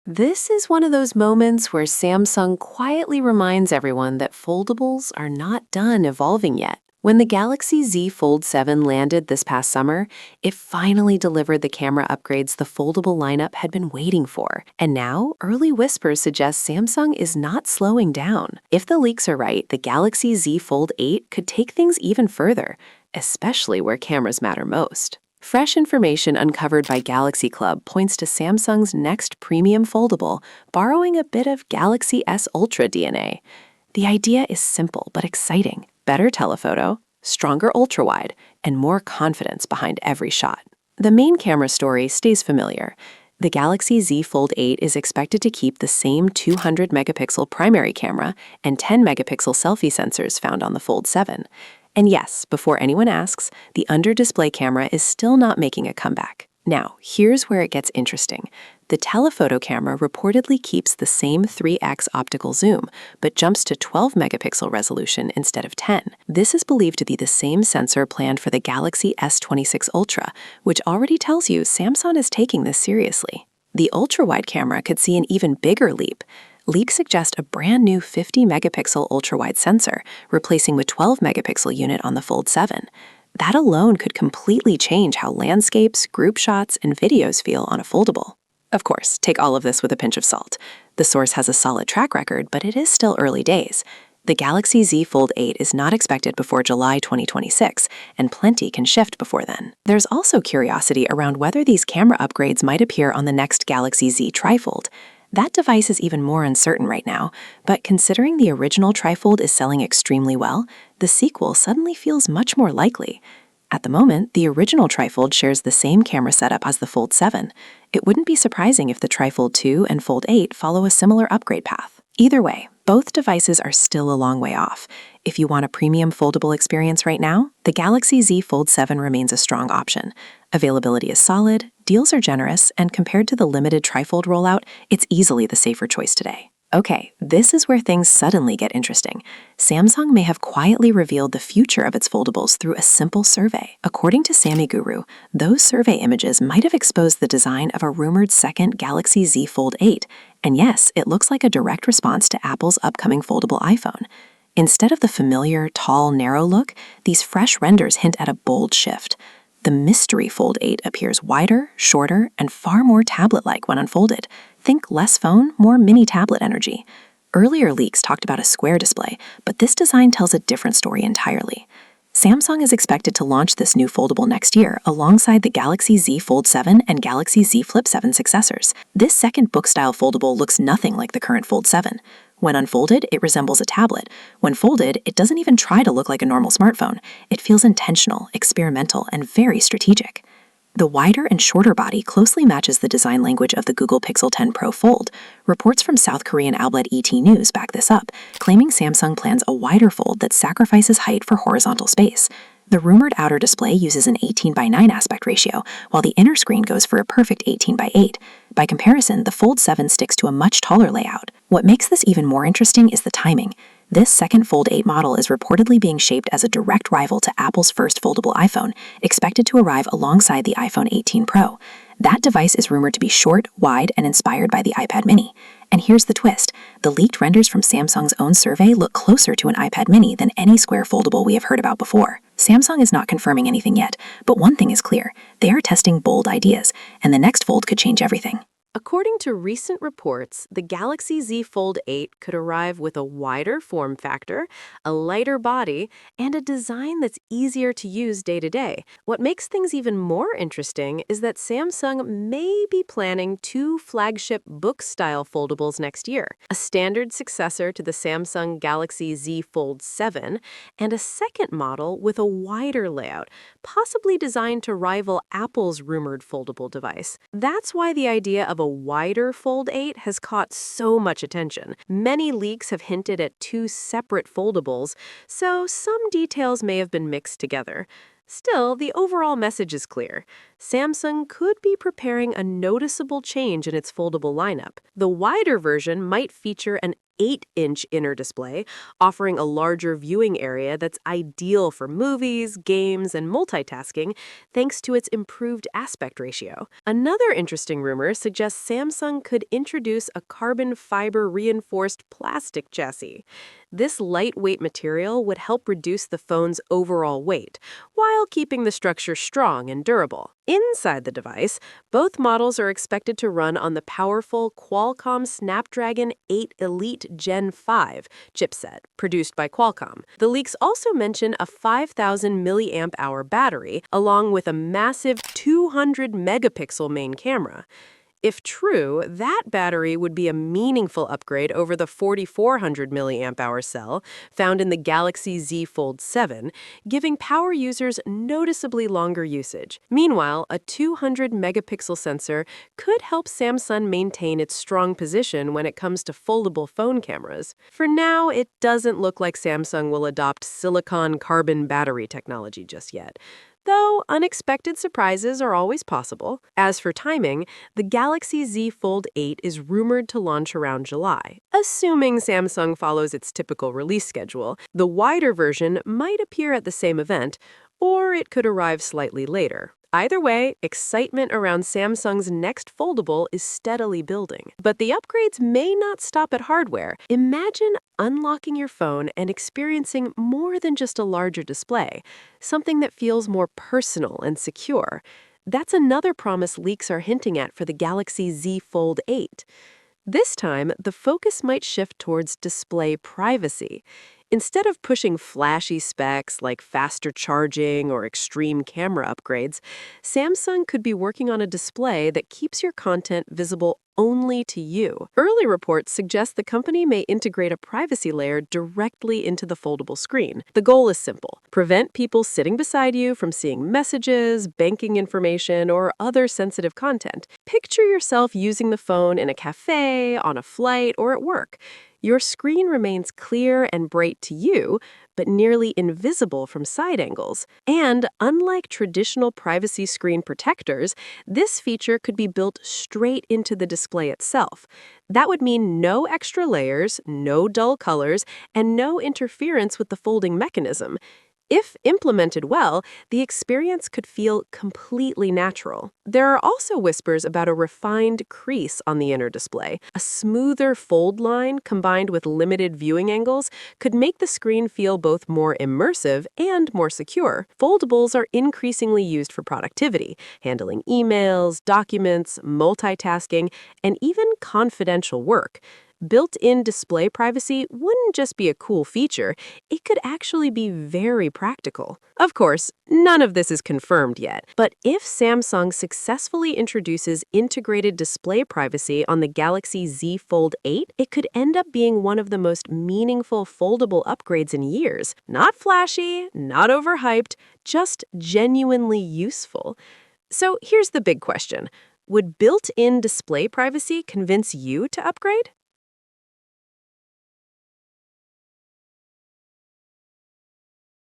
This is one of those moments where Samsung quietly reminds everyone that foldables are not done evolving yet. When the Galaxy Z Fold 7 landed this past summer, it finally delivered the camera upgrades the foldable lineup had been waiting for. And now, early whispers suggest Samsung is not slowing down. If the leaks are right, the Galaxy Z Fold 8 could take things even further, especially where cameras matter most. Fresh information uncovered by Galaxy Club points to Samsung's next premium foldable, borrowing a bit of Galaxy S Ultra DNA. The idea is simple but exciting: better telephoto, stronger ultrawide, and more confidence behind every shot. The main camera story stays familiar. The Galaxy Z Fold 8 is expected to keep the same 200-megapixel primary camera and 10-megapixel selfie sensors found on the Fold 7. And yes, before anyone asks, the under-display camera is still not making a comeback. Now, here's where it gets interesting. The telephoto camera reportedly keeps the same 3x optical zoom, but jumps to 12-megapixel resolution instead of 10. This is believed to be the same sensor planned for the Galaxy S26 Ultra, which already tells you Samsung is taking this seriously. The ultra-wide camera could see an even bigger leap. Leaks suggest a brand new 50-megapixel ultra-wide sensor, replacing the 12-megapixel unit on the Fold 7. That alone could completely change how landscapes, group shots, and videos feel on a foldable. Of course, take all of this with a pinch of salt. The source has a solid track record, but it is still early days. The Galaxy Z Fold 8 is not expected before July 2026, and plenty can shift before then. There's also curiosity around whether these camera upgrades might appear on the next Galaxy Z Trifold. That device is even more uncertain right now, but considering the original trifold is selling extremely well, the sequel suddenly feels much more likely. At the moment, the original trifold shares the same camera setup as the Fold 7. It wouldn't be surprising if the Trifold 2 and Fold 8 follow a similar upgrade path. Either way, both devices are still a long way off. If you want a premium foldable experience right now, the Galaxy Z Fold 7 remains a strong option. Availability is solid, deals are generous, and compared to the limited trifold rollout, it's easily the safer choice today. Okay, this is where things suddenly get interesting. Samsung may have quietly revealed the future of its foldables through a simple survey. According to Sammy Guru, those survey images might have exposed the design of a rumored second Galaxy Z Fold 8. And yes, it looks like a direct response to Apple's upcoming foldable iPhone. Instead of the familiar, tall, narrow look, these fresh renders hint at a bold shift. The mystery Fold 8 appears wider, shorter, and far more tablet-like when unfolded. Think less phone, more mini tablet energy. Earlier leaks talked about a square display, but this design tells a different story entirely. Samsung is expected to launch this new foldable next year alongside the Galaxy Z Fold 7 and Galaxy Z Flip 7 successors. This second book-style foldable looks nothing like the current Fold 7. When unfolded, it resembles a tablet. When folded, it doesn't even try to look like a normal smartphone. It feels intentional, experimental, and very strategic. The wider and shorter body closely matches the design language of the Google Pixel 10 Pro Fold. Reports from South Korean outlet ET News back this up, claiming Samsung plans a wider fold that sacrifices height for horizontal space. The rumored outer display uses an 18:9 aspect ratio, while the inner screen goes for a perfect 18:8. By comparison, the Fold 7 sticks to a much taller layout. What makes this even more interesting is the timing. This second Fold 8 model is reportedly being shaped as a direct rival to Apple's first foldable iPhone, expected to arrive alongside the iPhone 18 Pro. That device is rumored to be short, wide, and inspired by the iPad mini. And here's the twist. The leaked renders from Samsung's own survey look closer to an iPad mini than any square foldable we have heard about before. Samsung is not confirming anything yet, but one thing is clear. They are testing bold ideas, and the next fold could change everything. According to recent reports, the Galaxy Z Fold 8 could arrive with a wider form factor, a lighter body, and a design that's easier to use day to day. What makes things even more interesting is that Samsung may be planning two flagship book-style foldables next year, a standard successor to the Samsung Galaxy Z Fold 7, and a second model with a wider layout, possibly designed to rival Apple's rumored foldable device. That's why the idea of a wider Fold 8 has caught so much attention. Many leaks have hinted at two separate foldables, so some details may have been mixed together. Still, the overall message is clear. Samsung could be preparing a noticeable change in its foldable lineup. The wider version might feature an 8-inch inner display, offering a larger viewing area that's ideal for movies, games, and multitasking thanks to its improved aspect ratio. Another interesting rumor suggests Samsung could introduce a carbon fiber reinforced plastic chassis. This lightweight material would help reduce the phone's overall weight, while keeping the structure strong and durable. Inside the device, both models are expected to run on the powerful Qualcomm Snapdragon 8 Elite Gen 5 chipset, produced by Qualcomm. The leaks also mention a 5,000 milliamp hour battery, along with a massive 200 megapixel main camera. If true, that battery would be a meaningful upgrade over the 4,400 milliamp hour cell found in the Galaxy Z Fold 7, giving power users noticeably longer usage. Meanwhile, a 200 megapixel sensor could help Samsung maintain its strong position when it comes to foldable phone cameras. For now, it doesn't look like Samsung will adopt silicon carbon battery technology just yet, though unexpected surprises are always possible. As for timing, the Galaxy Z Fold 8 is rumored to launch around July. Assuming Samsung follows its typical release schedule, the wider version might appear at the same event, or it could arrive slightly later. Either way, excitement around Samsung's next foldable is steadily building. But the upgrades may not stop at hardware. Imagine unlocking your phone and experiencing more than just a larger display, something that feels more personal and secure. That's another promise leaks are hinting at for the Galaxy Z Fold 8. This time, the focus might shift towards display privacy. Instead of pushing flashy specs like faster charging or extreme camera upgrades, Samsung could be working on a display that keeps your content visible only to you. Early reports suggest the company may integrate a privacy layer directly into the foldable screen. The goal is simple: prevent people sitting beside you from seeing messages, banking information, or other sensitive content. Picture yourself using the phone in a cafe, on a flight, or at work. Your screen remains clear and bright to you, but nearly invisible from side angles. And unlike traditional privacy screen protectors, this feature could be built straight into the display itself. That would mean no extra layers, no dull colors, and no interference with the folding mechanism. If implemented well, the experience could feel completely natural. There are also whispers about a refined crease on the inner display. A smoother fold line combined with limited viewing angles could make the screen feel both more immersive and more secure. Foldables are increasingly used for productivity, handling emails, documents, multitasking, and even confidential work. Built-in display privacy wouldn't just be a cool feature, it could actually be very practical. Of course, none of this is confirmed yet, but if Samsung successfully introduces integrated display privacy on the Galaxy Z Fold 8, it could end up being one of the most meaningful foldable upgrades in years. Not flashy, not overhyped, just genuinely useful. So here's the big question: would built-in display privacy convince you to upgrade?